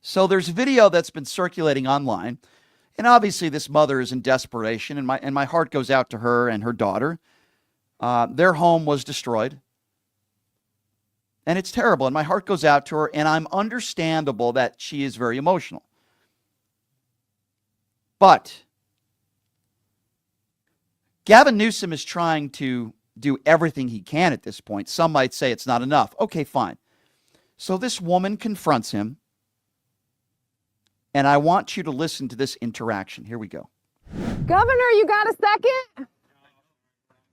So there's video that's been circulating online, and obviously this mother is in desperation, and my heart goes out to her and her daughter. Their home was destroyed, and it's terrible, and my heart goes out to her, and I'm understandable that she is very emotional. But Gavin Newsom is trying to do everything he can at this point. Some might say it's not enough. Okay, fine. So this woman confronts him, and I want you to listen to this interaction. Here we go. Governor, you got a second?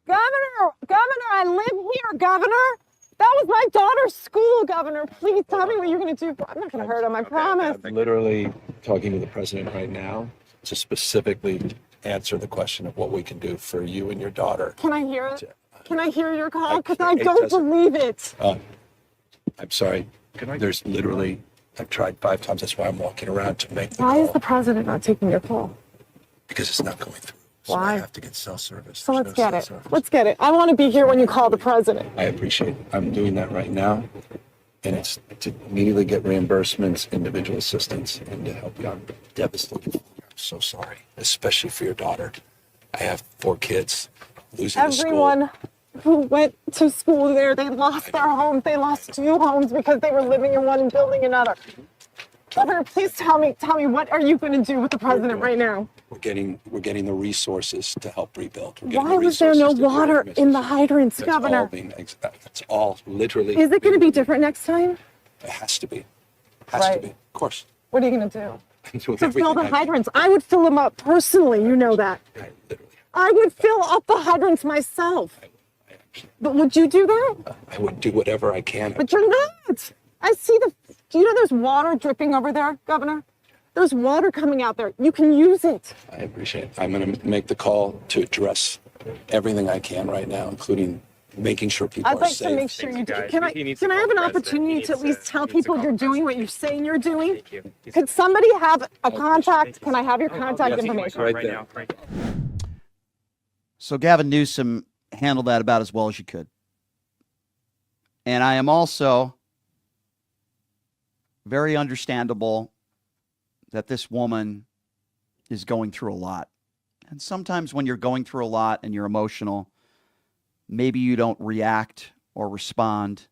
Governor, I live here, Governor. That was my daughter's school, Governor. Please tell me what you're going to do. I'm not going to hurt him, I promise. I'm literally talking to the president right now to specifically answer the question of what we can do for you and your daughter. Can I hear it? Can I hear your call? Because I don't believe it. I'm sorry. There's literally, I've tried 5 times. That's why I'm walking around to make the call. Why is the president not taking your call? Because it's not going through. So Why? I have to get cell service. So let's get it. Let's get it. I want to be here when you call the president. I appreciate it. I'm doing that right now. And it's to immediately get reimbursements, individual assistance, and to help you. I'm devastated. I'm so sorry, especially for your daughter. I have 4 kids losing the school. Everyone who went to school there, they lost their homes. They lost 2 homes because they were living in one and building another. Governor, please tell me, what are you going to do with the president right now? We're getting the resources to help rebuild. Why was there no water in the hydrants, Governor? That's all literally. Is it going to be different next time? It has to be. Has to be. Of course. What are you going to do? I'm doing To fill everything the I can. hydrants. I would fill them up personally, you know that. I literally. I would fill up the hydrants myself. But would you do that? I would do whatever I can. But you're not. I see do you know there's water dripping over there, Governor? There's water coming out there. You can use it. I appreciate it. I'm going to make the call to address everything I can right now, including making sure people I'd are like safe. to make sure you do. Can I have an opportunity to at least tell people you're doing what you're saying you're doing? Could somebody have a contact? Can I have your contact information? Right there. So Gavin Newsom handled that about as well as you could. And I am also very understandable that this woman is going through a lot. And sometimes when you're going through a lot and you're emotional, maybe you don't react or respond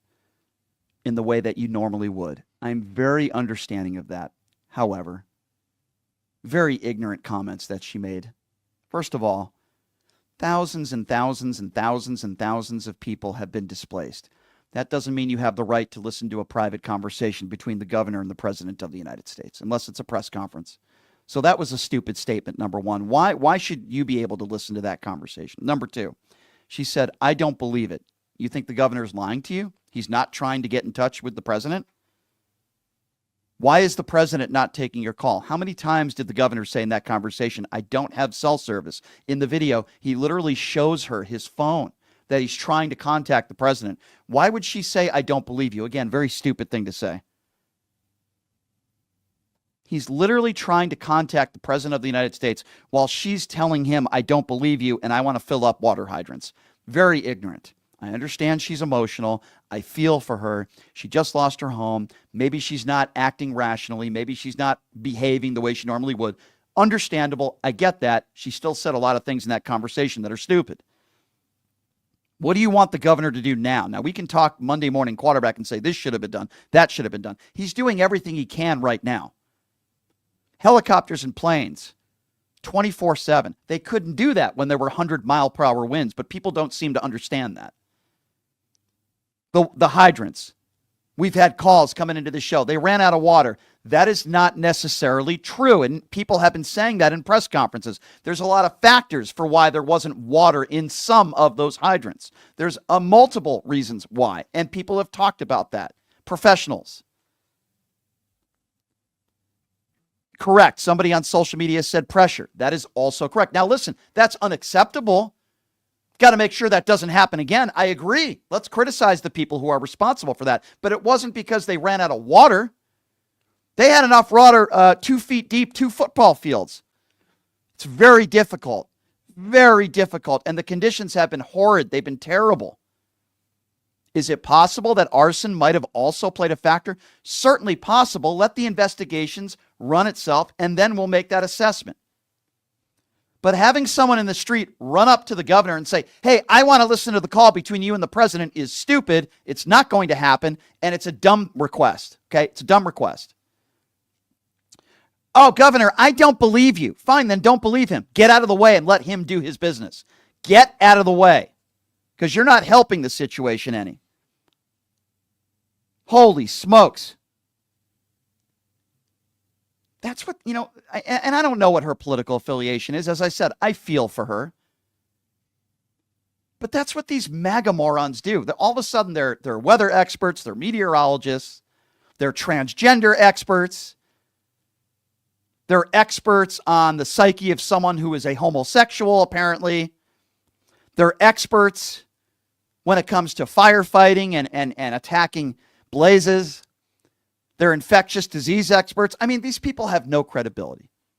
in the way that you normally would. I'm very understanding of that. However, very ignorant comments that she made. First of all, thousands and thousands and thousands and thousands of people have been displaced. That doesn't mean you have the right to listen to a private conversation between the governor and the president of the United States, unless it's a press conference. So that was a stupid statement, number one. Why should you be able to listen to that conversation? Number two, she said, I don't believe it. You think the governor's lying to you? He's not trying to get in touch with the president? Why is the president not taking your call? How many times did the governor say in that conversation, I don't have cell service? In the video, he literally shows her his phone that he's trying to contact the president. Why would she say, I don't believe you? Again, very stupid thing to say. He's literally trying to contact the president of the United States while she's telling him, I don't believe you, and I want to fill up water hydrants. Very ignorant. I understand she's emotional. I feel for her. She just lost her home. Maybe she's not acting rationally. Maybe she's not behaving the way she normally would. Understandable. I get that. She still said a lot of things in that conversation that are stupid. What do you want the governor to do now? Now, we can talk Monday morning quarterback and say this should have been done, that should have been done. He's doing everything he can right now. Helicopters and planes, 24/7. They couldn't do that when there were 100-mile-per-hour winds, but people don't seem to understand that. The hydrants. We've had calls coming into the show. They ran out of water. That is not necessarily true, and people have been saying that in press conferences. There's a lot of factors for why there wasn't water in some of those hydrants. There's multiple reasons why, and people have talked about that. Professionals. Correct. Somebody on social media said pressure. That is also correct. Now, listen, that's unacceptable. Got to make sure that doesn't happen again. I agree. Let's criticize the people who are responsible for that. But it wasn't because they ran out of water. They had enough water 2 feet deep, 2 football fields. It's very difficult. Very difficult. And the conditions have been horrid. They've been terrible. Is it possible that arson might have also played a factor? Certainly possible. Let the investigations run itself, and then we'll make that assessment. But having someone in the street run up to the governor and say, hey, I want to listen to the call between you and the president is stupid. It's not going to happen. And it's a dumb request. Okay. It's a dumb request. Oh, governor, I don't believe you. Fine. Then don't believe him. Get out of the way and let him do his business. Get out of the way, because you're not helping the situation any. Holy smokes. That's what, and I don't know what her political affiliation is. As I said, I feel for her. But that's what these MAGA morons do. All of a sudden, they're weather experts, they're meteorologists, they're transgender experts, they're experts on the psyche of someone who is a homosexual, apparently. They're experts when it comes to firefighting and attacking blazes. They're infectious disease experts. I mean, these people have no credibility.